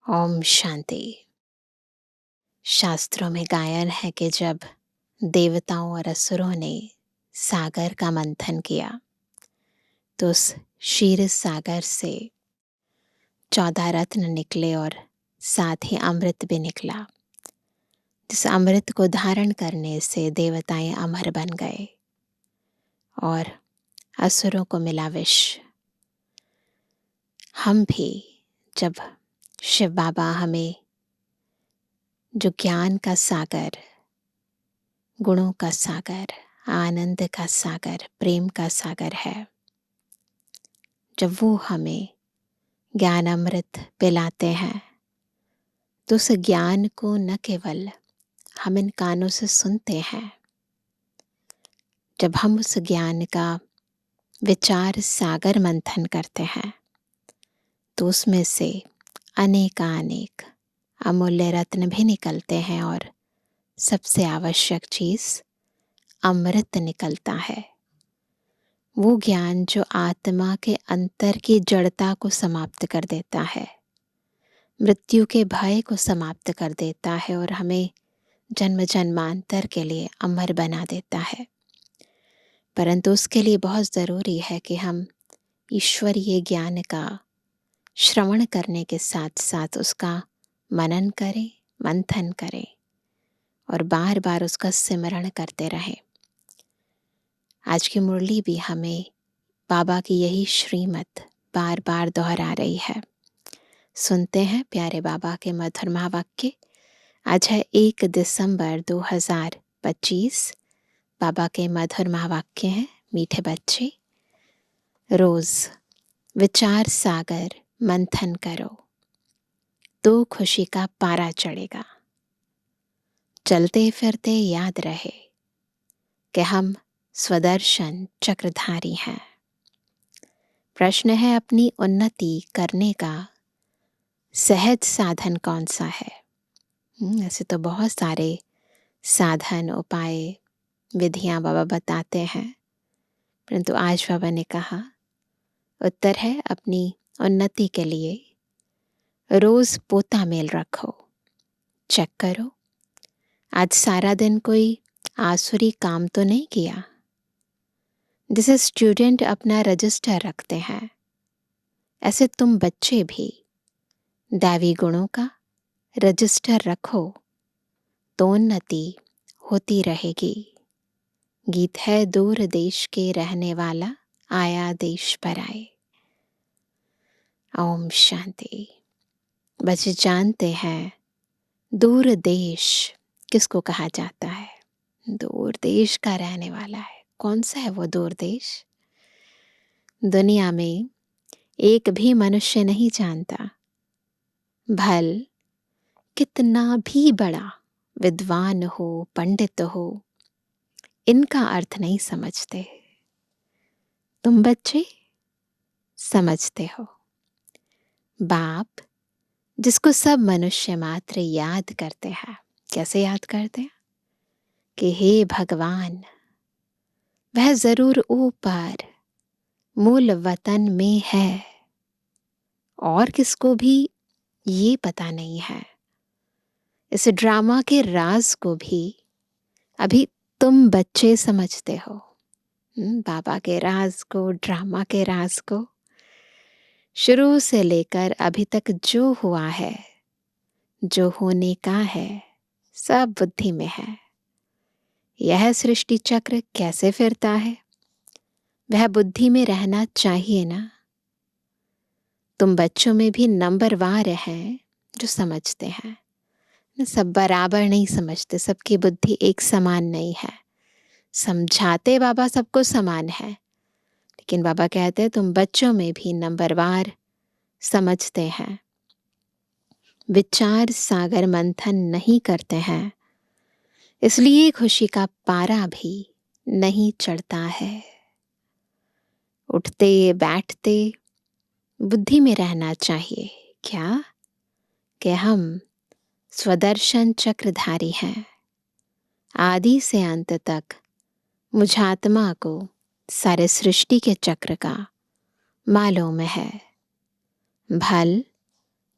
ओम शांति। शास्त्रों में गायन है कि जब देवताओं और असुरों ने सागर का मंथन किया तो उस क्षीर सागर से 14 रत्न निकले और साथ ही अमृत भी निकला, जिस अमृत को धारण करने से देवताएं अमर बन गए और असुरों को मिला विष। हम भी जब शिव बाबा हमें जो ज्ञान का सागर, गुणों का सागर, आनंद का सागर, प्रेम का सागर है, जब वो हमें ज्ञान अमृत पिलाते हैं तो उस ज्ञान को न केवल हम इन कानों से सुनते हैं, जब हम उस ज्ञान का विचार सागर मंथन करते हैं तो उसमें से अनेक अमूल्य रत्न भी निकलते हैं और सबसे आवश्यक चीज अमृत निकलता है। वो ज्ञान जो आत्मा के अंतर की जड़ता को समाप्त कर देता है, मृत्यु के भय को समाप्त कर देता है और हमें जन्म जन्मांतर के लिए अमर बना देता है। परंतु उसके लिए बहुत ज़रूरी है कि हम ईश्वरीय ज्ञान का श्रवण करने के साथ साथ उसका मनन करें, मंथन करें और बार बार उसका सिमरण करते रहें। आज की मुरली भी हमें बाबा की यही श्रीमत बार बार दोहरा रही है। सुनते हैं प्यारे बाबा के मधुर महावाक्य। आज है 1 दिसंबर 2025। बाबा के मधुर महावाक्य हैं, मीठे बच्चे। रोज विचार सागर मंथन करो तो खुशी का पारा चढ़ेगा। चलते फिरते याद रहे कि हम स्वदर्शन चक्रधारी हैं। प्रश्न है, अपनी उन्नति करने का सहज साधन कौन सा है? ऐसे तो बहुत सारे साधन, उपाय, विधियां बाबा बताते हैं, परंतु आज बाबा ने कहा उत्तर है अपनी उन्नति के लिए रोज पोता मेल रखो, चेक करो आज सारा दिन कोई आसुरी काम तो नहीं किया। जैसे स्टूडेंट अपना रजिस्टर रखते हैं, ऐसे तुम बच्चे भी दैवी गुणों का रजिस्टर रखो तो उन्नति होती रहेगी। गीत है, दूर देश के रहने वाला आया देश पर आए। ओम शांति। बच्चे जानते हैं दूर देश किसको कहा जाता है? दूर देश का रहने वाला है। कौन सा है वो दूर देश? दुनिया में एक भी मनुष्य नहीं जानता, भल कितना भी बड़ा विद्वान हो, पंडित हो, इनका अर्थ नहीं समझते। तुम बच्चे समझते हो। बाप जिसको सब मनुष्य मात्र याद करते हैं, कैसे याद करते हैं कि हे भगवान, वह जरूर ऊपर मूल वतन में है और किसको भी ये पता नहीं है। इस ड्रामा के राज को भी अभी तुम बच्चे समझते हो। बाबा के राज को, ड्रामा के राज को शुरू से लेकर अभी तक जो हुआ है, जो होने का है, सब बुद्धि में है। यह सृष्टि चक्र कैसे फिरता है, वह बुद्धि में रहना चाहिए ना। तुम बच्चों में भी नंबरवार हैं जो समझते हैं। सब बराबर नहीं समझते, सबकी बुद्धि एक समान नहीं है। समझाते बाबा सबको समान है, लेकिन बाबा कहते हैं तुम बच्चों में भी नंबरवार समझते हैं। विचार सागर मंथन नहीं करते हैं, इसलिए खुशी का पारा भी नहीं चढ़ता है। उठते बैठते बुद्धि में रहना चाहिए क्या कि हम स्वदर्शन चक्रधारी हैं। आदि से अंत तक मुझ आत्मा को सारे सृष्टि के चक्र का मालूम है। भल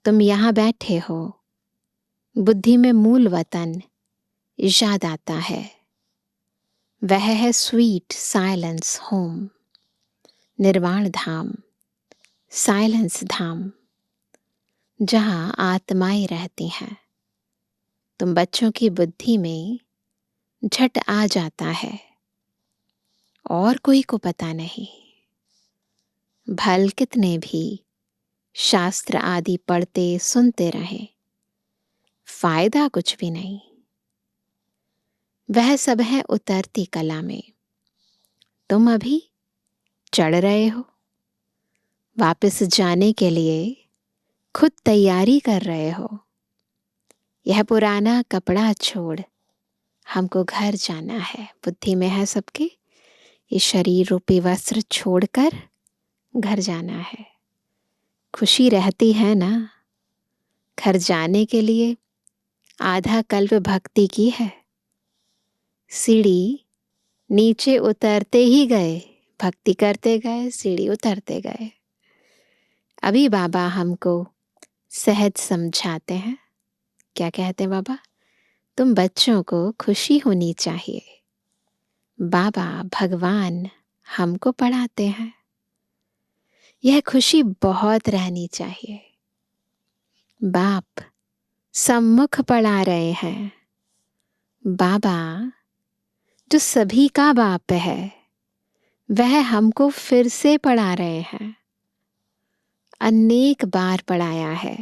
तुम यहाँ बैठे हो, बुद्धि में मूल वतन याद आता है। वह है स्वीट साइलेंस होम, निर्वाण धाम, साइलेंस धाम, जहाँ आत्माएं रहती हैं। तुम बच्चों की बुद्धि में झट आ जाता है, और कोई को पता नहीं। भल कितने भी शास्त्र आदि पढ़ते सुनते रहे, फायदा कुछ भी नहीं। वह सब है उतरती कला में। तुम अभी चढ़ रहे हो, वापस जाने के लिए खुद तैयारी कर रहे हो। यह पुराना कपड़ा छोड़ हमको घर जाना है। बुद्धि में है सबके, ये शरीर रूपी वस्त्र छोड़कर घर जाना है। खुशी रहती है ना? घर जाने के लिए आधा कल्प भक्ति की है। सीढ़ी नीचे उतरते ही गए, भक्ति करते गए, सीढ़ी उतरते गए। अभी बाबा हमको सहज समझाते हैं। क्या कहते हैं बाबा? तुम बच्चों को खुशी होनी चाहिए। बाबा भगवान हमको पढ़ाते हैं, यह खुशी बहुत रहनी चाहिए। बाप सम्मुख पढ़ा रहे हैं। बाबा जो सभी का बाप है, वह हमको फिर से पढ़ा रहे हैं। अनेक बार पढ़ाया है।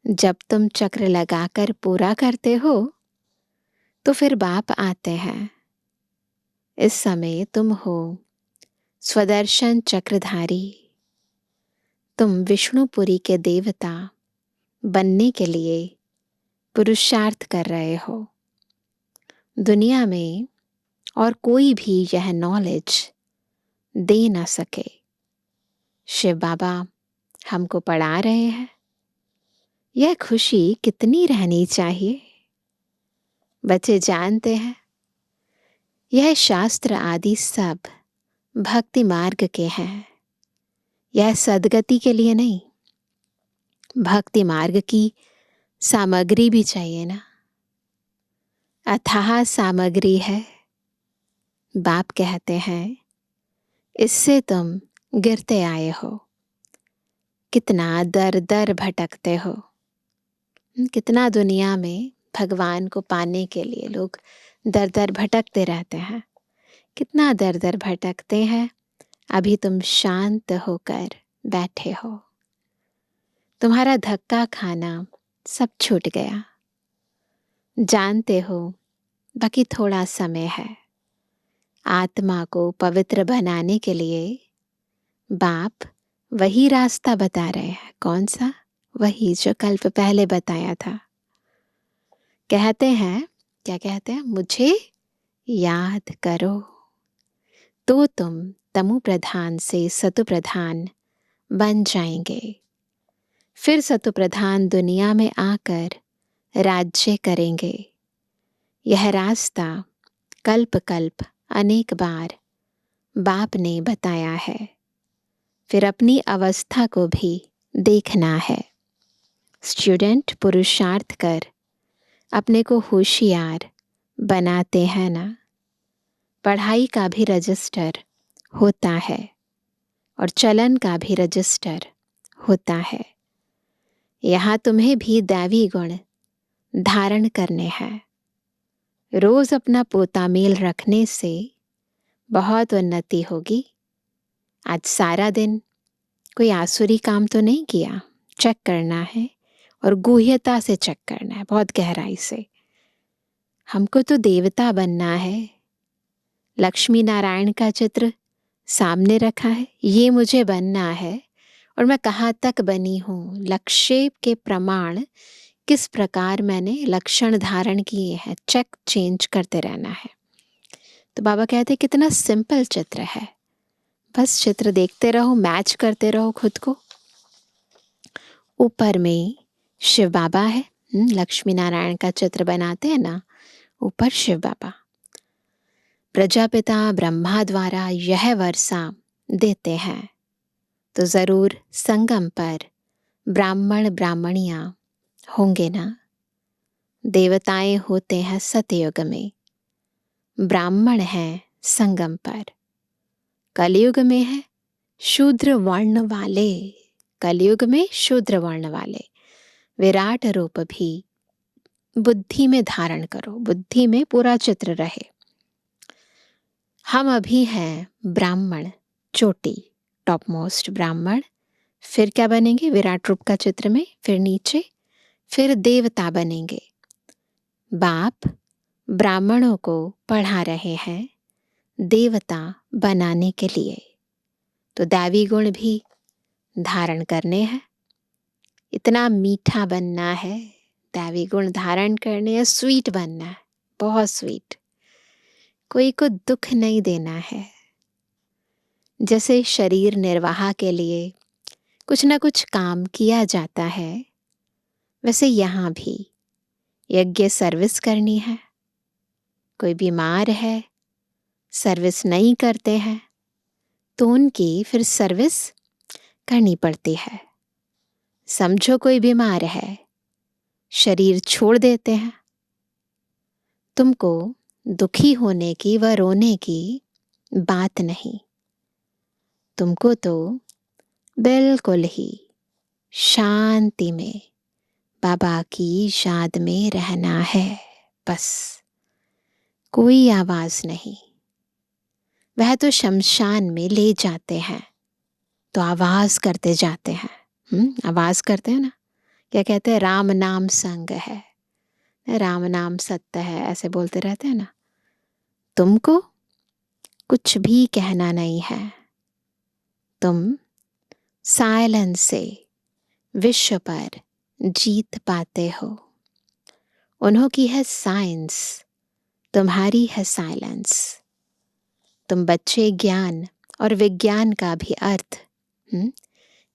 जब तुम चक्र लगाकर पूरा करते हो, तो फिर बाप आते हैं। इस समय तुम हो स्वदर्शन चक्रधारी। तुम विष्णुपुरी के देवता बनने के लिए पुरुषार्थ कर रहे हो। दुनिया में और कोई भी यह नॉलेज दे ना सके। शिव बाबा हमको पढ़ा रहे हैं। यह खुशी कितनी रहनी चाहिए। बच्चे जानते हैं, यह शास्त्र आदि सब भक्ति मार्ग के हैं। यह सदगति के लिए नहीं। भक्ति मार्ग की सामग्री भी चाहिए ना। अथाह सामग्री है। बाप कहते हैं, इससे तुम गिरते आए हो। कितना दर दर भटकते हो। कितना दुनिया में भगवान को पाने के लिए लोग दर दर भटकते रहते हैं। कितना दर दर भटकते हैं। अभी तुम शांत होकर बैठे हो। तुम्हारा धक्का खाना सब छूट गया। जानते हो, बाकी थोड़ा समय है। आत्मा को पवित्र बनाने के लिए बाप वही रास्ता बता रहे हैं। कौन सा? वही जो कल्प पहले बताया था। कहते हैं, क्या कहते हैं? मुझे याद करो तो तुम तमु प्रधान से सतु प्रधान बन जाएंगे। फिर सतु प्रधान दुनिया में आकर राज्य करेंगे। यह रास्ता कल्प कल्प अनेक बार बाप ने बताया है। फिर अपनी अवस्था को भी देखना है। स्टूडेंट पुरुषार्थ कर अपने को होशियार बनाते हैं ना। पढ़ाई का भी रजिस्टर होता है और चलन का भी रजिस्टर होता है। यहाँ तुम्हें भी दैवी गुण धारण करने हैं। रोज अपना पोता मेल रखने से बहुत उन्नति होगी। आज सारा दिन कोई आसुरी काम तो नहीं किया, चेक करना है और गुह्यता से चेक करना है, बहुत गहराई से। हमको तो देवता बनना है। लक्ष्मी नारायण का चित्र सामने रखा है, ये मुझे बनना है और मैं कहाँ तक बनी हूँ। लक्ष्य के प्रमाण किस प्रकार मैंने लक्षण धारण किए हैं, चेक चेंज करते रहना है। तो बाबा कहते कितना सिंपल चित्र है। बस चित्र देखते रहो, मैच करते रहो खुद को। ऊपर में शिव बाबा है, लक्ष्मी नारायण का चित्र बनाते हैं ना, ऊपर शिव बाबा। प्रजापिता ब्रह्मा द्वारा यह वर्षा देते हैं, तो जरूर संगम पर ब्राह्मण ब्राह्मणियाँ होंगे ना। देवताएं होते हैं सतयुग में, ब्राह्मण हैं संगम पर। कलयुग में है शूद्र वर्ण वाले, कलयुग में शूद्र वर्ण वाले। विराट रूप भी बुद्धि में धारण करो, बुद्धि में पूरा चित्र रहे। हम अभी हैं ब्राह्मण, चोटी, टॉप मोस्ट ब्राह्मण। फिर क्या बनेंगे विराट रूप का चित्र में, फिर नीचे, फिर देवता बनेंगे। बाप ब्राह्मणों को पढ़ा रहे हैं देवता बनाने के लिए, तो दैवी गुण भी धारण करने हैं। इतना मीठा बनना है, दैवी गुण धारण करने हैं, स्वीट बनना है, बहुत स्वीट। कोई को दुख नहीं देना है। जैसे शरीर निर्वाह के लिए कुछ ना कुछ काम किया जाता है, वैसे यहाँ भी यज्ञ सर्विस करनी है। कोई बीमार है, सर्विस नहीं करते हैं, तो उनकी फिर सर्विस करनी पड़ती है। समझो कोई बीमार है, शरीर छोड़ देते हैं, तुमको दुखी होने की व रोने की बात नहीं। तुमको तो बिल्कुल ही शांति में बाबा की याद में रहना है, बस। कोई आवाज नहीं। वह तो शमशान में ले जाते हैं तो आवाज करते जाते हैं। आवाज करते हैं ना, क्या कहते हैं, राम नाम संग है, राम नाम सत्य है, ऐसे बोलते रहते हैं ना। तुमको कुछ भी कहना नहीं है। तुम साइलेंस से विश्व पर जीत पाते हो। उन्हों की है साइंस, तुम्हारी है साइलेंस। तुम बच्चे ज्ञान और विज्ञान का भी अर्थ,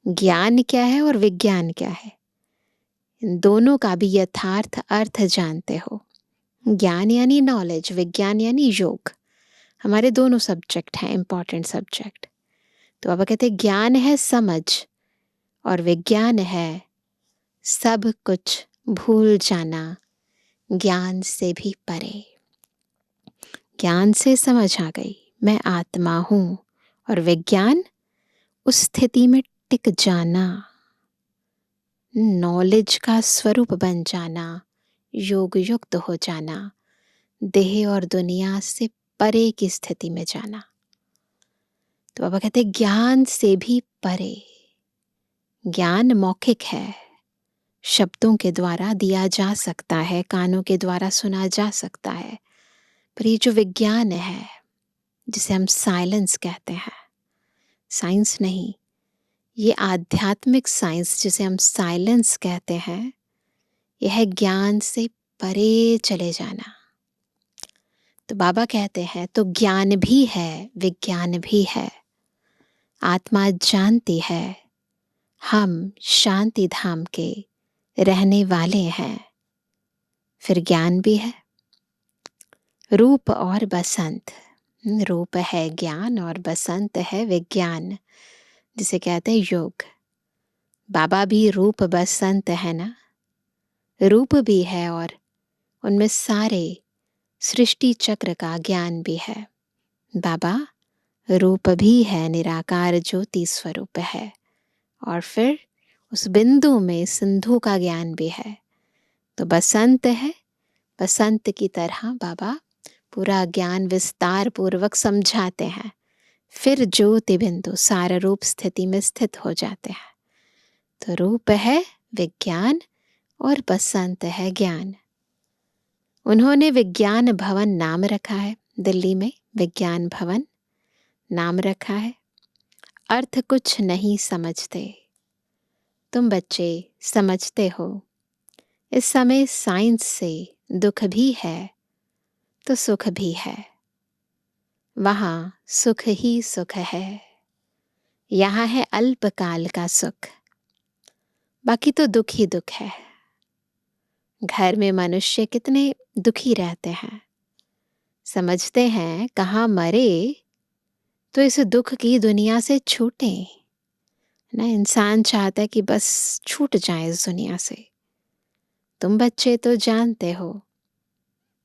ज्ञान क्या है और विज्ञान क्या है, इन दोनों का भी यथार्थ अर्थ जानते हो। ज्ञान यानी नॉलेज, विज्ञान यानी योग। हमारे दोनों सब्जेक्ट हैं इंपॉर्टेंट सब्जेक्ट। तो बाबा कहते ज्ञान है समझ और विज्ञान है सब कुछ भूल जाना, ज्ञान से भी परे। ज्ञान से समझ आ गई मैं आत्मा हूं, और विज्ञान उस स्थिति में टिक जाना, नॉलेज का स्वरूप बन जाना, योग युक्त हो जाना, देह और दुनिया से परे की स्थिति में जाना। तो बाबा कहते ज्ञान से भी परे। ज्ञान मौखिक है, शब्दों के द्वारा दिया जा सकता है, कानों के द्वारा सुना जा सकता है। पर ये जो विज्ञान है जिसे हम साइलेंस कहते हैं, साइंस नहीं, ये आध्यात्मिक साइंस जिसे हम साइलेंस कहते हैं, यह है ज्ञान से परे चले जाना। तो बाबा कहते हैं तो ज्ञान भी है, विज्ञान भी है। आत्मा जानती है हम शांति धाम के रहने वाले हैं, फिर ज्ञान भी है। रूप और बसंत, रूप है ज्ञान और बसंत है विज्ञान, जिसे कहते हैं योग। बाबा भी रूप बसंत है ना, रूप भी है और उनमें सारे सृष्टि चक्र का ज्ञान भी है। बाबा रूप भी है, निराकार ज्योति स्वरूप है, और फिर उस बिंदु में सिंधु का ज्ञान भी है। तो बसंत है, बसंत की तरह बाबा पूरा ज्ञान विस्तार पूर्वक समझाते हैं, फिर ज्योति बिंदु सारा रूप स्थिति में स्थित हो जाते हैं। तो रूप है विज्ञान और बसंत है ज्ञान। उन्होंने विज्ञान भवन नाम रखा है, दिल्ली में विज्ञान भवन नाम रखा है। अर्थ कुछ नहीं समझते, तुम बच्चे समझते हो। इस समय साइंस से दुख भी है तो सुख भी है, वहां सुख ही सुख है। यहाँ है अल्पकाल का सुख, बाकी तो दुख ही दुख है। घर में मनुष्य कितने दुखी रहते हैं, समझते हैं कहाँ मरे तो इस दुख की दुनिया से छूटें, ना इंसान चाहता है कि बस छूट जाए इस दुनिया से। तुम बच्चे तो जानते हो,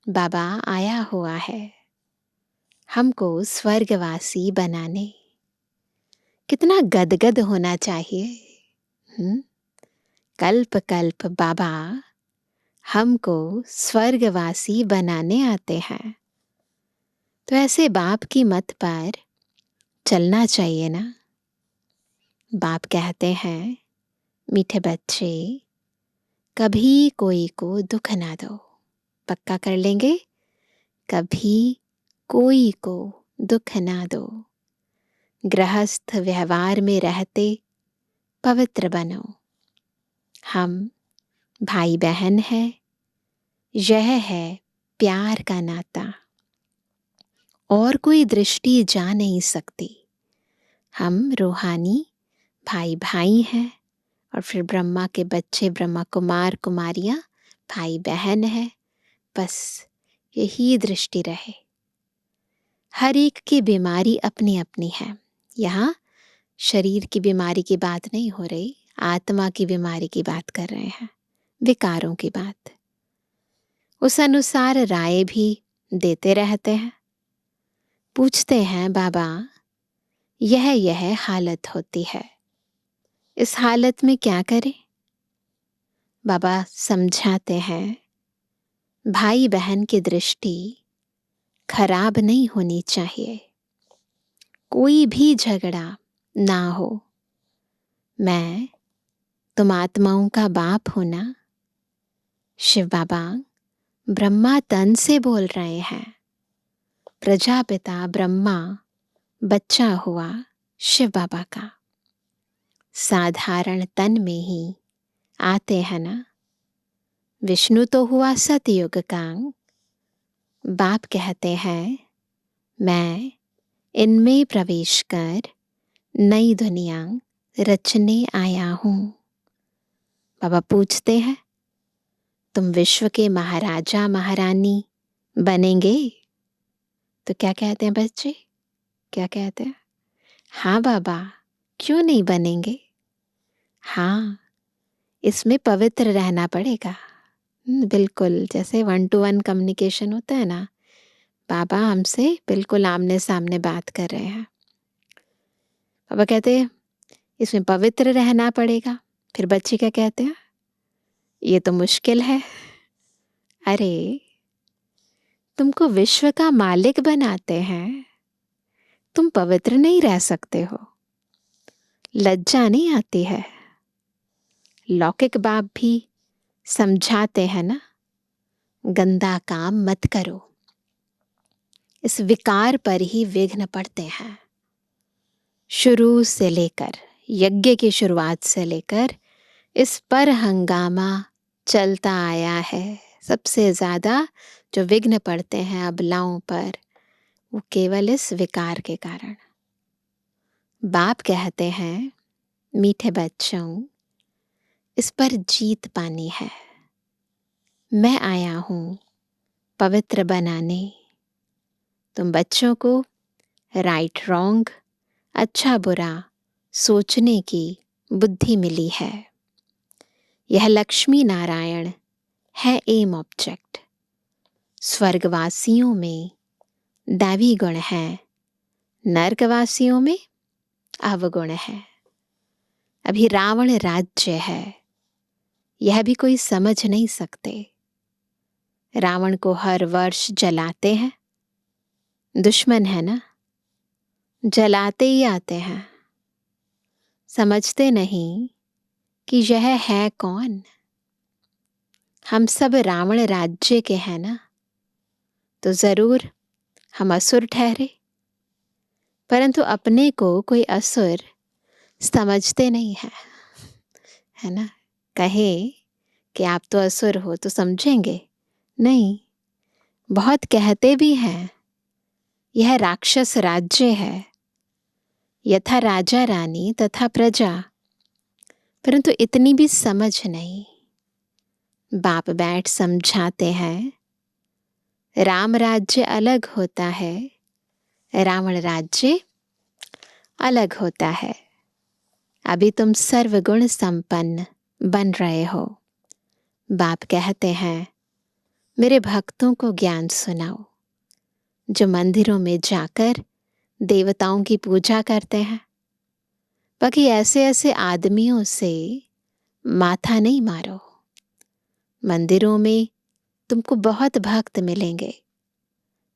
बाबा आया हुआ है हमको स्वर्गवासी बनाने। कितना गदगद होना चाहिए। हम्म? कल्प कल्प बाबा हमको स्वर्गवासी बनाने आते हैं। तो ऐसे बाप की मत पर चलना चाहिए ना। बाप कहते हैं, मीठे बच्चे कभी कोई को दुख ना दो। पक्का कर लेंगे, कभी कोई को दुख ना दो। गृहस्थ व्यवहार में रहते पवित्र बनो। हम भाई बहन हैं, यह है प्यार का नाता। और कोई दृष्टि जा नहीं सकती। हम रूहानी भाई भाई हैं, और फिर ब्रह्मा के बच्चे, ब्रह्मा कुमार कुमारियां भाई बहन है। बस यही दृष्टि रहे। हर एक की बीमारी अपनी अपनी है। यहाँ शरीर की बीमारी की बात नहीं हो रही, आत्मा की बीमारी की बात कर रहे हैं, विकारों की बात। उस अनुसार राय भी देते रहते हैं। पूछते हैं, बाबा यह हालत होती है, इस हालत में क्या करें? बाबा समझाते हैं, भाई बहन की दृष्टि खराब नहीं होनी चाहिए। कोई भी झगड़ा ना हो। मैं तुम आत्माओं का बाप हो ना। शिव बाबा ब्रह्मा तन से बोल रहे हैं। प्रजापिता ब्रह्मा बच्चा हुआ शिव बाबा का। साधारण तन में ही आते हैं ना। विष्णु तो हुआ सतयुग का। बाप कहते हैं, मैं इनमें प्रवेश कर नई दुनिया रचने आया हूं। बाबा पूछते हैं, तुम विश्व के महाराजा महारानी बनेंगे? तो क्या कहते हैं बच्चे? क्या कहते हैं? हाँ बाबा, क्यों नहीं बनेंगे? हाँ, इसमें पवित्र रहना पड़ेगा। बिल्कुल, जैसे 1-to-1 कम्युनिकेशन होता है ना, बाबा हमसे बिल्कुल आमने सामने बात कर रहे हैं। बाबा कहते हैं, इसमें पवित्र रहना पड़ेगा। फिर बच्चे क्या कहते हैं? ये तो मुश्किल है। अरे, तुमको विश्व का मालिक बनाते हैं, तुम पवित्र नहीं रह सकते हो। लज्जा नहीं आती है? लौकिक बाप भी समझाते हैं ना, गंदा काम मत करो। इस विकार पर ही विघ्न पड़ते हैं। शुरू से लेकर, यज्ञ की शुरुआत से लेकर इस पर हंगामा चलता आया है। सबसे ज्यादा जो विघ्न पड़ते हैं अबलाओं पर, वो केवल इस विकार के कारण। बाप कहते हैं, मीठे बच्चों, इस पर जीत पानी है। मैं आया हूं पवित्र बनाने। तुम बच्चों को राइट रॉन्ग, अच्छा बुरा सोचने की बुद्धि मिली है। यह लक्ष्मी नारायण है एम ऑब्जेक्ट। स्वर्गवासियों में दैवी गुण है, नरकवासियों में अवगुण है। अभी रावण राज्य है, यह भी कोई समझ नहीं सकते। रावण को हर वर्ष जलाते हैं। दुश्मन है ना, जलाते ही आते हैं। समझते नहीं कि यह है कौन। हम सब रावण राज्य के हैं ना, तो जरूर हम असुर ठहरे। परंतु अपने को कोई असुर समझते नहीं है ना। कहे कि आप तो असुर हो तो समझेंगे नहीं। बहुत कहते भी हैं, यह राक्षस राज्य है, यथा राजा रानी तथा प्रजा। परंतु इतनी भी समझ नहीं। बाप बैठ समझाते हैं, राम राज्य अलग होता है, रावण राज्य अलग होता है। अभी तुम सर्वगुण संपन्न बन रहे हो। बाप कहते हैं, मेरे भक्तों को ज्ञान सुनाओ, जो मंदिरों में जाकर देवताओं की पूजा करते हैं। बाकी ऐसे ऐसे आदमियों से माथा नहीं मारो। मंदिरों में तुमको बहुत भक्त मिलेंगे।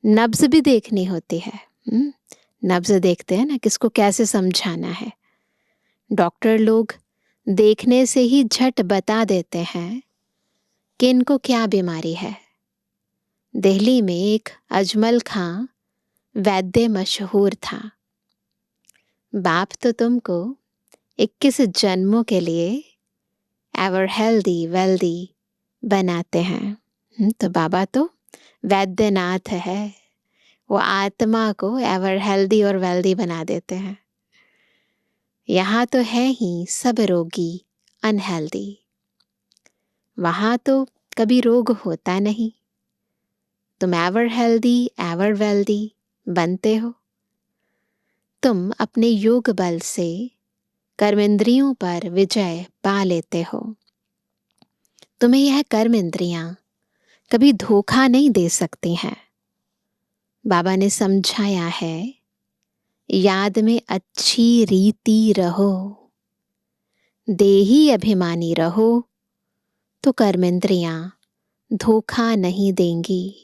नब्ज भी देखनी होती है। नब्ज देखते हैं ना, किसको कैसे समझाना है। डॉक्टर लोग देखने से ही झट बता देते हैं कि इनको क्या बीमारी है। दिल्ली में एक अजमल खां वैद्य मशहूर था। बाप तो तुमको 21 जन्मों के लिए एवर हेल्दी वेल्दी बनाते हैं। तो बाबा तो वैद्यनाथ है, वो आत्मा को एवर हेल्दी और वेल्दी बना देते हैं। यहाँ तो है ही सब रोगी अनहेल्दी। वहाँ तो कभी रोग होता नहीं। तुम एवर हेल्दी एवर वेल्दी बनते हो। तुम अपने योग बल से कर्मेंद्रियों पर विजय पा लेते हो। तुम्हें यह कर्मेंद्रियां कभी धोखा नहीं दे सकती हैं। बाबा ने समझाया है, याद में अच्छी रीति रहो, देही अभिमानी रहो तो कर्मेंद्रियां धोखा नहीं देंगी।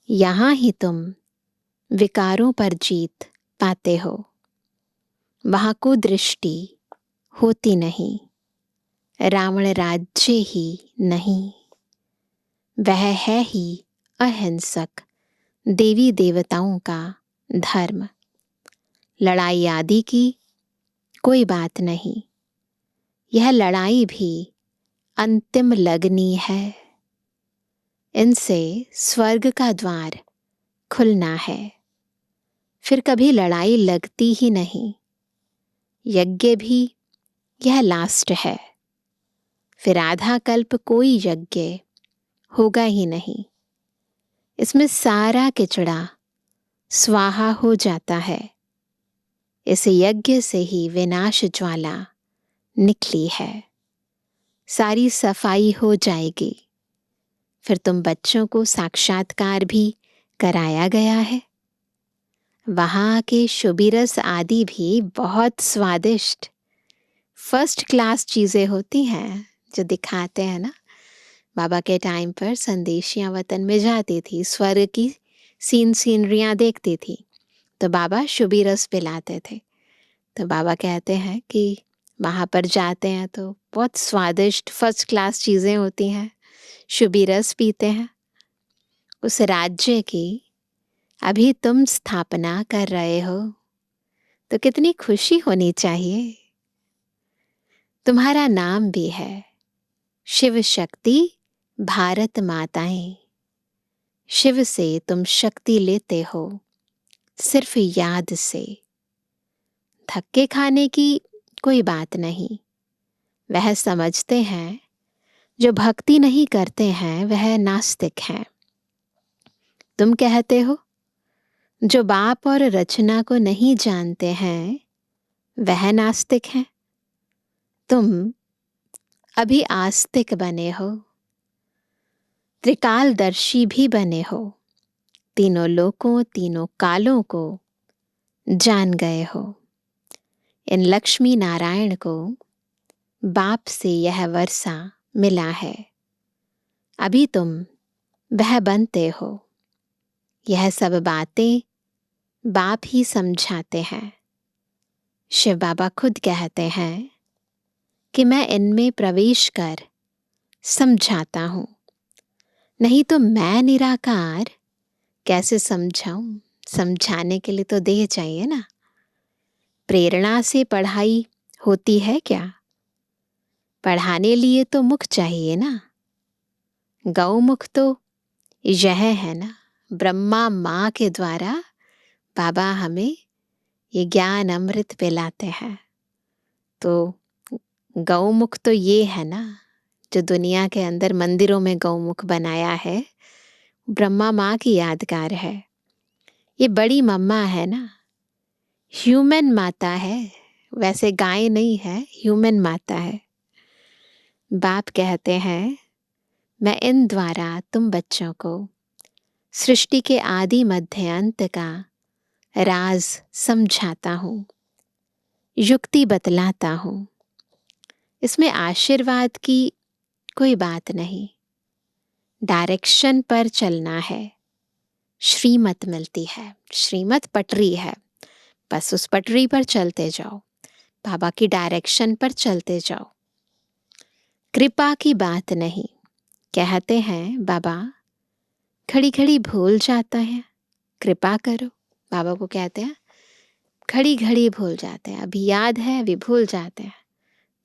यहाँ ही तुम विकारों पर जीत पाते हो। वहाँ को दृष्टि होती नहीं, रावण राज्य ही नहीं। वह है ही अहिंसक देवी देवताओं का धर्म। लड़ाई आदि की कोई बात नहीं। यह लड़ाई भी अंतिम लगनी है। इनसे स्वर्ग का द्वार खुलना है। फिर कभी लड़ाई लगती ही नहीं। यज्ञ भी यह लास्ट है। फिर आधा कल्प कोई यज्ञ होगा ही नहीं। इसमें सारा किचड़ा स्वाहा हो जाता है। इस यज्ञ से ही विनाश ज्वाला निकली है। सारी सफाई हो जाएगी। फिर तुम बच्चों को साक्षात्कार भी कराया गया है। वहाँ के शुबिरस आदि भी बहुत स्वादिष्ट फर्स्ट क्लास चीज़ें होती हैं जो दिखाते हैं ना। बाबा के टाइम पर संदेशियाँ वतन में जाती थी, स्वर्ग की सीनरियाँ देखती थी, तो बाबा शुभी रस पिलाते थे। तो बाबा कहते हैं कि वहाँ पर जाते हैं तो बहुत स्वादिष्ट फर्स्ट क्लास चीज़ें होती हैं, शुभी रस पीते हैं। उस राज्य की अभी तुम स्थापना कर रहे हो, तो कितनी खुशी होनी चाहिए। तुम्हारा नाम भी है शिव शक्ति भारत माताएं। शिव से तुम शक्ति लेते हो सिर्फ याद से। धक्के खाने की कोई बात नहीं। वह समझते हैं जो भक्ति नहीं करते हैं वह नास्तिक हैं। तुम कहते हो जो बाप और रचना को नहीं जानते हैं वह नास्तिक हैं। तुम अभी आस्तिक बने हो, त्रिकालदर्शी भी बने हो, तीनों लोकों तीनों कालों को जान गए हो। इन लक्ष्मी नारायण को बाप से यह वर्षा मिला है। अभी तुम वह बनते हो। यह सब बातें बाप ही समझाते हैं। शिव बाबा खुद कहते हैं कि मैं इनमें प्रवेश कर समझाता हूँ, नहीं तो मैं निराकार कैसे समझाऊं। समझाने के लिए तो देह चाहिए ना। प्रेरणा से पढ़ाई होती है क्या? पढ़ाने लिए तो मुख चाहिए ना। गौमुख तो यह है ना, ब्रह्मा माँ के द्वारा बाबा हमें ये ज्ञान अमृत पिलाते हैं। तो गौमुख तो ये है ना, जो दुनिया के अंदर मंदिरों में गौमुख बनाया है, ब्रह्मा माँ की यादगार है। ये बड़ी मम्मा है ना, ह्यूमन माता है, वैसे गाय नहीं है, ह्यूमन माता है। बाप कहते हैं, मैं इन द्वारा तुम बच्चों को सृष्टि के आदि मध्य अंत का राज समझाता हूँ, युक्ति बतलाता हूँ। इसमें आशीर्वाद की कोई बात नहीं, डायरेक्शन पर चलना है। श्रीमत मिलती है, श्रीमत पटरी है, बस उस पटरी पर चलते जाओ, बाबा की डायरेक्शन पर चलते जाओ। कृपा की बात नहीं। कहते हैं बाबा खड़ी खड़ी भूल जाता है, कृपा करो। बाबा को कहते हैं खड़ी घड़ी भूल जाते हैं, अभी याद है अभी भूल जाते हैं,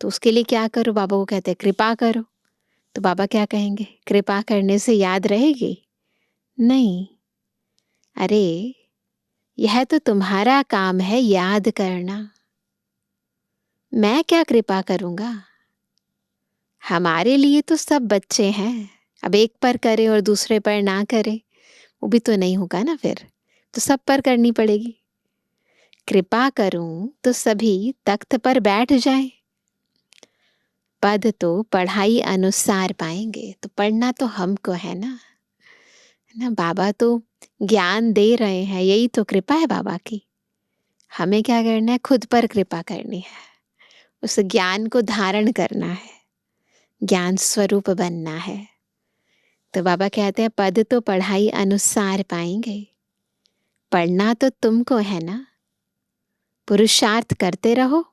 तो उसके लिए क्या करो? बाबा को कहते हैं कृपा करो। तो बाबा क्या कहेंगे? कृपा करने से याद रहेगी? नहीं। अरे यह तो तुम्हारा काम है याद करना, मैं क्या कृपा करूंगा? हमारे लिए तो सब बच्चे हैं, अब एक पर करें और दूसरे पर ना करें, वो भी तो नहीं होगा ना, फिर तो सब पर करनी पड़ेगी। कृपा करूं तो सभी तख्त पर बैठ जाए, पद तो पढ़ाई अनुसार पाएंगे, तो पढ़ना तो हमको है ना, है ना। बाबा तो ज्ञान दे रहे हैं, यही तो कृपा है बाबा की। हमें क्या करना है? खुद पर कृपा करनी है, उस ज्ञान को धारण करना है, ज्ञान स्वरूप बनना है। तो बाबा कहते हैं पद तो पढ़ाई अनुसार पाएंगे, पढ़ना तो तुमको है ना, पुरुषार्थ करते रहो।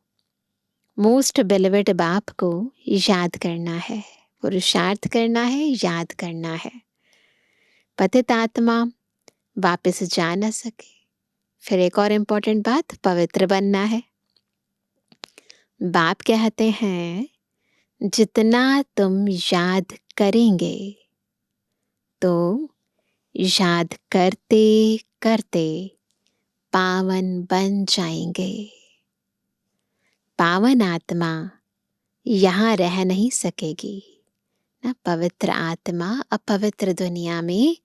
मोस्ट बेलिवेड बाप को याद करना है, पुरुषार्थ करना है, याद करना है। पतित आत्मा वापस जा न सके। फिर एक और इम्पोर्टेंट बात, पवित्र बनना है। बाप कहते हैं जितना तुम याद करेंगे तो याद करते करते पावन बन जाएंगे। पावन आत्मा यहाँ रह नहीं सकेगी ना, पवित्र आत्मा अपवित्र दुनिया में,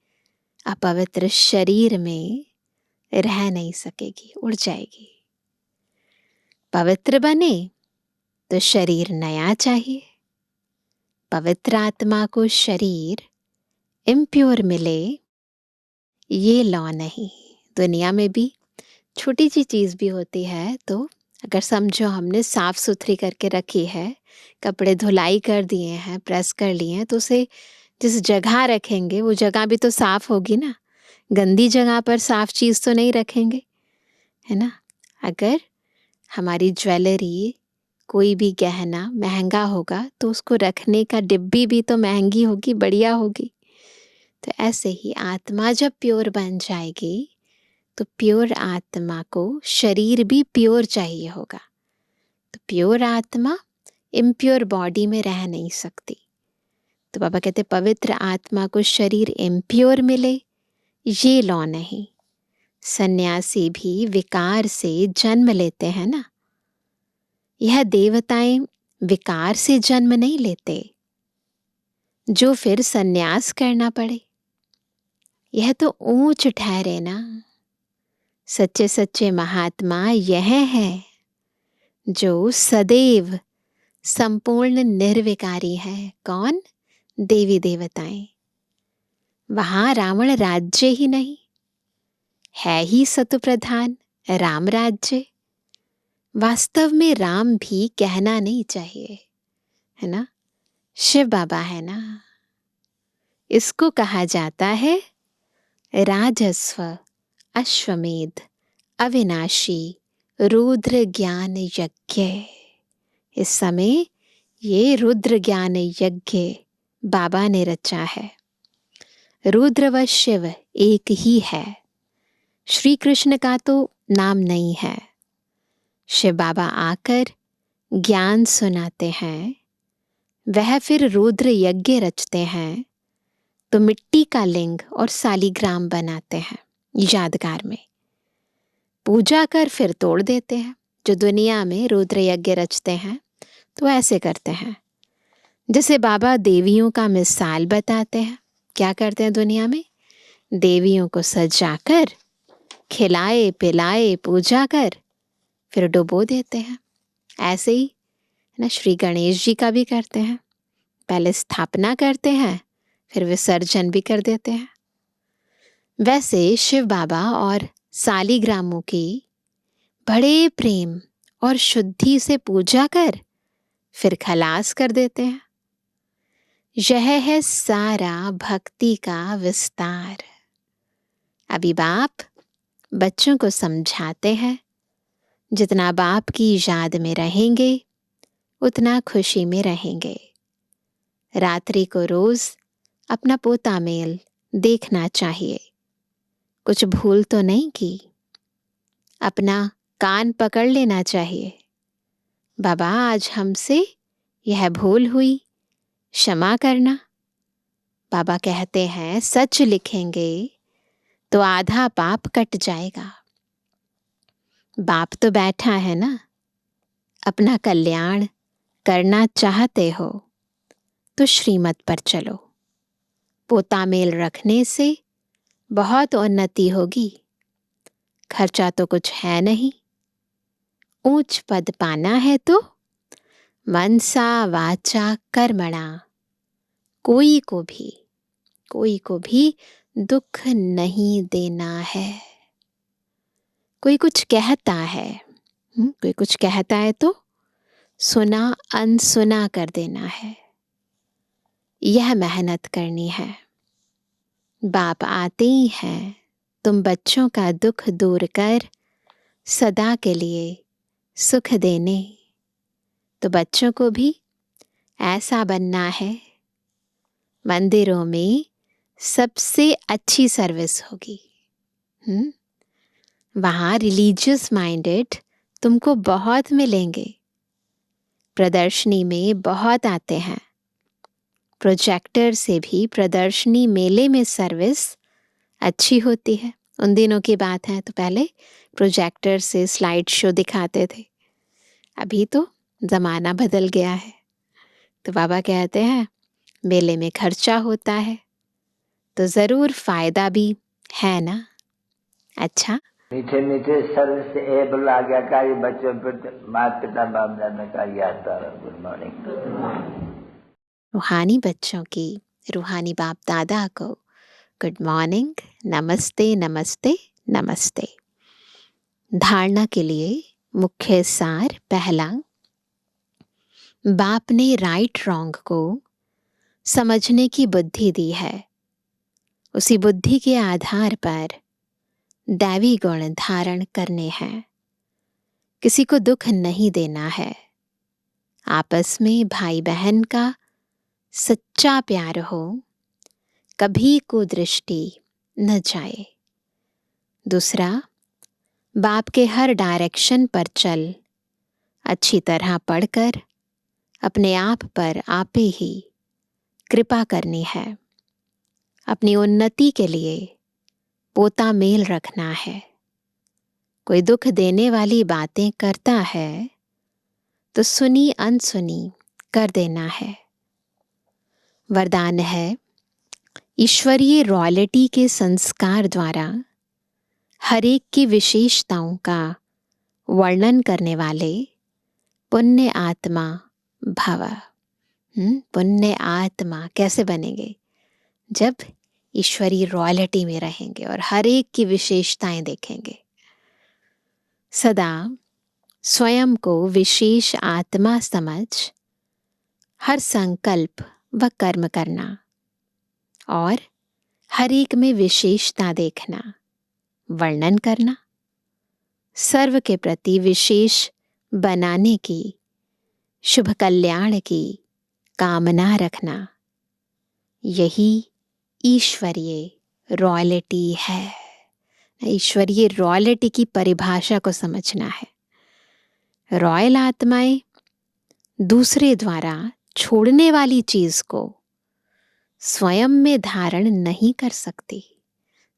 अपवित्र शरीर में रह नहीं सकेगी, उड़ जाएगी। पवित्र बने तो शरीर नया चाहिए। पवित्र आत्मा को शरीर इम्प्योर मिले, ये लॉ नहीं। दुनिया में भी छोटी सी चीज़ भी होती है, तो अगर समझो हमने साफ सुथरी करके रखी है, कपड़े धुलाई कर दिए हैं, प्रेस कर लिए हैं, तो उसे जिस जगह रखेंगे वो जगह भी तो साफ होगी ना। गंदी जगह पर साफ चीज़ तो नहीं रखेंगे, है ना। अगर हमारी ज्वेलरी, कोई भी गहना महंगा होगा तो उसको रखने का डिब्बी भी तो महंगी होगी, बढ़िया होगी। तो ऐसे ही आत्मा जब प्योर बन जाएगी तो प्योर आत्मा को शरीर भी प्योर चाहिए होगा। तो प्योर आत्मा इम्प्योर बॉडी में रह नहीं सकती। तो बाबा कहते पवित्र आत्मा को शरीर इम्प्योर मिले, ये लॉ नहीं। सन्यासी भी विकार से जन्म लेते हैं ना, यह देवताएं विकार से जन्म नहीं लेते जो फिर सन्यास करना पड़े। यह तो ऊंच ठहरे ना। सच्चे सच्चे महात्मा यह है जो सदैव संपूर्ण निर्विकारी है। कौन? देवी देवताएं। वहां रावण राज्य ही नहीं है, ही सतु प्रधान राम राज्य। वास्तव में राम भी कहना नहीं चाहिए, है ना। शिव बाबा है ना, इसको कहा जाता है राजस्व अश्वमेध अविनाशी रुद्र ज्ञान यज्ञ। इस समय ये रुद्र ज्ञान यज्ञ बाबा ने रचा है। रुद्र व शिव एक ही है। श्री कृष्ण का तो नाम नहीं है। शिव बाबा आकर ज्ञान सुनाते हैं, वह फिर रुद्र यज्ञ रचते हैं, तो मिट्टी का लिंग और सालीग्राम बनाते हैं यादगार में, पूजा कर फिर तोड़ देते हैं। जो दुनिया में रुद्र यज्ञ रचते हैं तो ऐसे करते हैं। जैसे बाबा देवियों का मिसाल बताते हैं, क्या करते हैं दुनिया में? देवियों को सजाकर खिलाए पिलाए पूजा कर फिर डुबो देते हैं। ऐसे ही ना श्री गणेश जी का भी करते हैं, पहले स्थापना करते हैं फिर विसर्जन भी कर देते हैं। वैसे शिव बाबा और सालिग्रामों की बड़े प्रेम और शुद्धि से पूजा कर फिर खलास कर देते हैं। यह है सारा भक्ति का विस्तार। अभी बाप बच्चों को समझाते हैं, जितना बाप की याद में रहेंगे उतना खुशी में रहेंगे। रात्रि को रोज अपना पोता मेल देखना चाहिए, कुछ भूल तो नहीं की। अपना कान पकड़ लेना चाहिए, बाबा आज हमसे यह भूल हुई, क्षमा करना। बाबा कहते हैं सच लिखेंगे तो आधा पाप कट जाएगा। बाप तो बैठा है ना, अपना कल्याण करना चाहते हो तो श्रीमत पर चलो। पोता मेल रखने से बहुत उन्नति होगी, खर्चा तो कुछ है नहीं। ऊंच पद पाना है तो मनसा वाचा कर्मणा कोई को भी दुख नहीं देना है। कोई कुछ कहता है, कोई कुछ कहता है तो सुना अनसुना कर देना है। यह मेहनत करनी है। बाप आते ही हैं तुम बच्चों का दुख दूर कर सदा के लिए सुख देने। तो बच्चों को भी ऐसा बनना है। मंदिरों में सबसे अच्छी सर्विस होगी। वहाँ रिलीजियस माइंडेड तुमको बहुत मिलेंगे। प्रदर्शनी में बहुत आते हैं। प्रोजेक्टर से भी प्रदर्शनी मेले में सर्विस अच्छी होती है। उन दिनों की बात है तो पहले प्रोजेक्टर से स्लाइड शो दिखाते थे। अभी तो ज़माना बदल गया है। तो बाबा कहते हैं मेले में खर्चा होता है तो ज़रूर फ़ायदा भी है ना। अच्छा, मीठे मीठे सर्विस एबल आज्ञाकारी बच्चों पर माता पिता बाप दादा का याद। Good morning. रूहानी बच्चों की रूहानी बाप दादा को गुड मॉर्निंग, नमस्ते नमस्ते नमस्ते। धारणा के लिए मुख्य सार पहला, बाप ने राइट रॉन्ग को समझने की बुद्धि दी है। उसी बुद्धि के आधार पर दैवी गुण धारण करने हैं। किसी को दुख नहीं देना है। आपस में भाई बहन का सच्चा प्यार हो, कभी कुदृष्टि न जाए। दूसरा, बाप के हर डायरेक्शन पर चल, अच्छी तरह पढ़कर अपने आप पर आपे ही कृपा करनी है। अपनी उन्नति के लिए पोता मेल रखना है। कोई दुख देने वाली बातें करता है तो सुनी अनसुनी कर देना है। वरदान है, ईश्वरीय रॉयल्टी के संस्कार द्वारा हर एक की विशेषताओं का वर्णन करने वाले पुण्य आत्मा भव। पुण्य आत्मा कैसे बनेंगे? जब ईश्वरीय रॉयल्टी में रहेंगे और हर एक की विशेषताएं देखेंगे। सदा स्वयं को विशेष आत्मा समझ हर संकल्प व कर्म करना और हर एक में विशेषता देखना, वर्णन करना, सर्व के प्रति विशेष बनाने की, शुभ कल्याण की कामना रखना, यही ईश्वरीय रॉयल्टी है। ईश्वरीय रॉयल्टी की परिभाषा को समझना है। रॉयल आत्माएं दूसरे द्वारा छोड़ने वाली चीज को स्वयं में धारण नहीं कर सकती।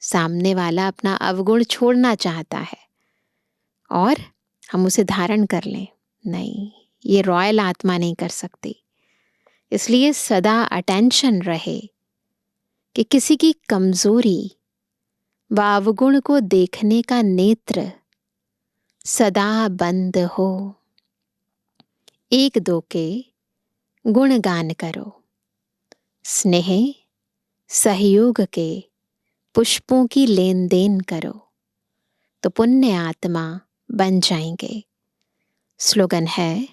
सामने वाला अपना अवगुण छोड़ना चाहता है और हम उसे धारण कर लें, नहीं, ये रॉयल आत्मा नहीं कर सकती। इसलिए सदा अटेंशन रहे कि किसी की कमजोरी व अवगुण को देखने का नेत्र सदा बंद हो। एक दो के गुणगान करो, स्नेह सहयोग के पुष्पों की लेन देन करो, तो पुण्य आत्मा बन जाएंगे। स्लोगन है,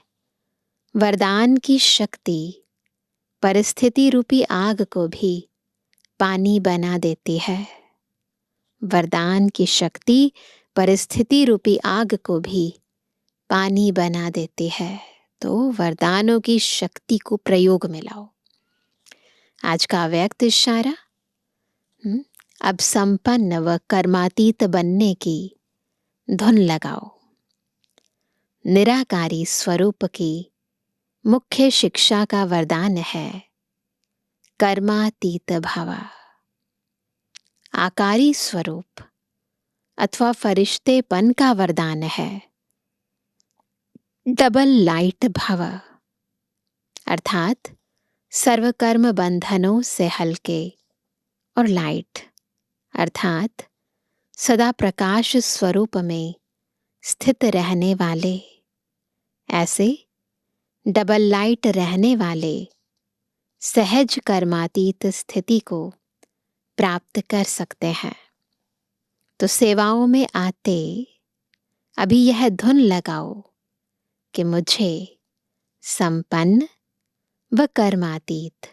वरदान की शक्ति परिस्थिति रूपी आग को भी पानी बना देती है। वरदान की शक्ति परिस्थिति रूपी आग को भी पानी बना देती है। तो वरदानों की शक्ति को प्रयोग में लाओ। आज का व्यक्त इशारा, अब संपन्न व कर्मातीत बनने की धुन लगाओ। निराकारी स्वरूप की मुख्य शिक्षा का वरदान है कर्मातीत भव। आकारी स्वरूप अथवा फरिश्तेपन का वरदान है डबल लाइट भव, अर्थात सर्वकर्म बंधनों से हल्के और लाइट, अर्थात सदा प्रकाश स्वरूप में स्थित रहने वाले। ऐसे डबल लाइट रहने वाले सहज कर्मातीत स्थिति को प्राप्त कर सकते हैं। तो सेवाओं में आते अभी यह धुन लगाओ कि मुझे संपन्न व कर्मातीत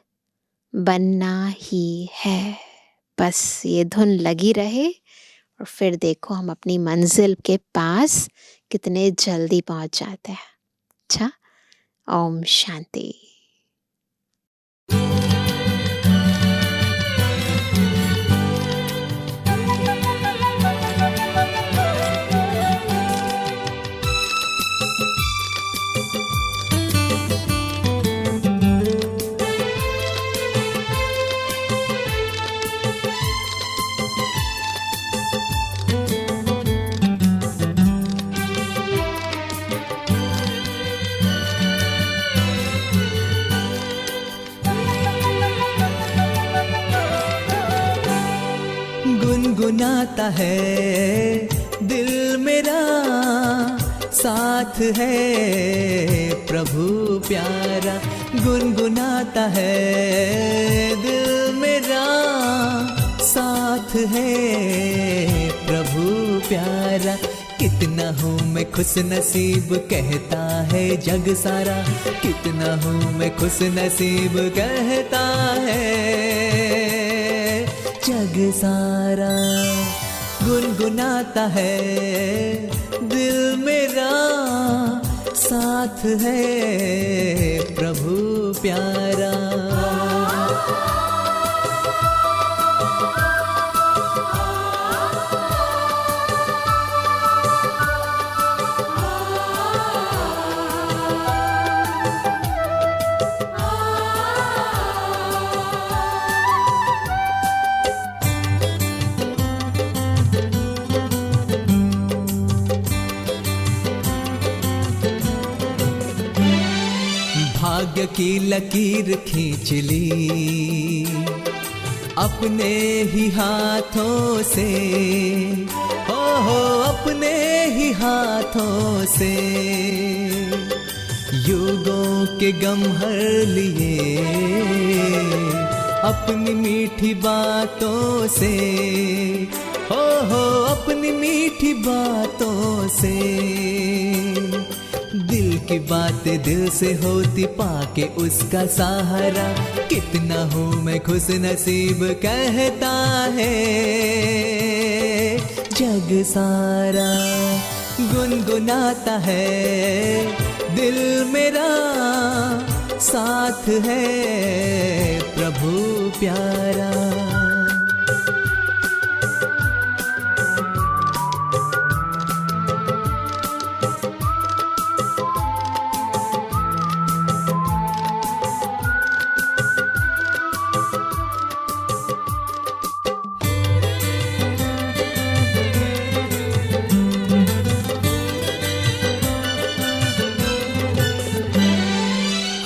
बनना ही है। बस ये धुन लगी रहे और फिर देखो हम अपनी मंजिल के पास कितने जल्दी पहुंच जाते हैं। अच्छा, ओम शांति। गुनगुनाता है दिल मेरा, साथ है प्रभु प्यारा। गुनगुनाता है दिल मेरा, साथ है प्रभु प्यारा। कितना हूँ मैं खुश नसीब कहता है जग सारा, कितना हूँ मैं खुश नसीब कहता है जग सारा। गुनगुनाता है दिल मेरा, साथ है प्रभु प्यारा। भाग्य की लकीर खींच ली अपने ही हाथों से, हो अपने ही हाथों से। युगों के गम हर लिए अपनी मीठी बातों से, हो अपनी मीठी बातों से। दिल की बातें दिल से होती पाके उसका सहारा। कितना हूँ मैं खुश नसीब कहता है जग सारा। गुनगुनाता है दिल मेरा, साथ है प्रभु प्यारा।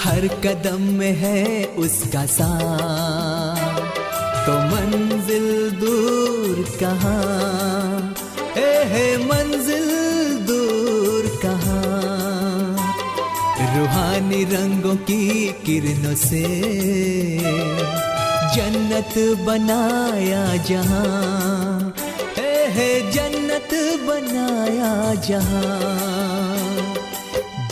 हर कदम में है उसका साथ, तो मंजिल दूर कहाँ है मंजिल दूर कहाँ। रूह रूहानी रंगों की किरणों से जन्नत बनाया जहां, है जन्नत बनाया जहां।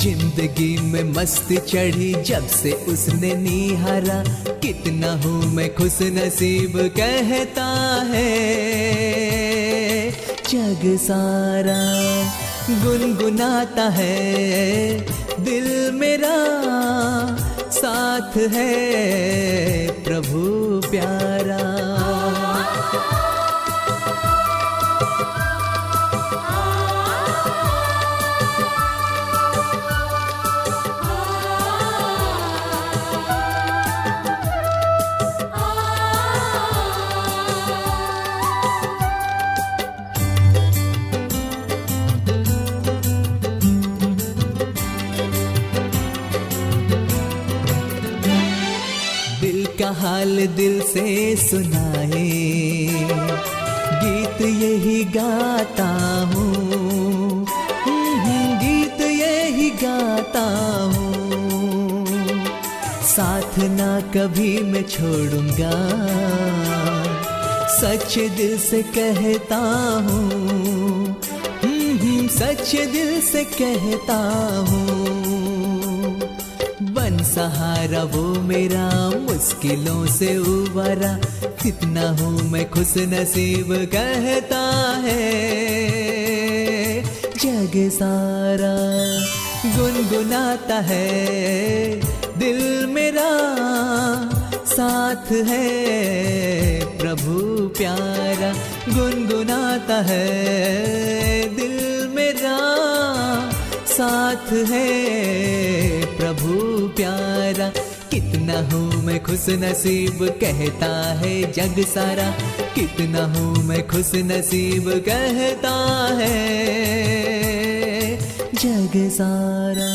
जिंदगी में मस्ती चढ़ी जब से उसने निहारा, कितना हूँ मैं खुश नसीब कहता है जग सारा। गुनगुनाता है दिल मेरा, साथ है प्रभु प्यारा। हाल दिल से सुनाए, गीत यही गाता हूँ, गीत यही गाता हूँ। साथ ना कभी मैं छोड़ूंगा, सच दिल से कहता हूँ, सच दिल से कहता हूँ। बन सहारा वो मेरा मुश्किलों से उबारा, कितना हूँ मैं खुश नसीब कहता है जग सारा। गुनगुनाता है दिल मेरा, साथ है प्रभु प्यारा। गुनगुनाता है दिल मेरा, साथ है प्रभु प्यारा। कितना हूँ मैं खुश नसीब कहता है जग सारा, कितना हूँ मैं खुश नसीब कहता है जग सारा।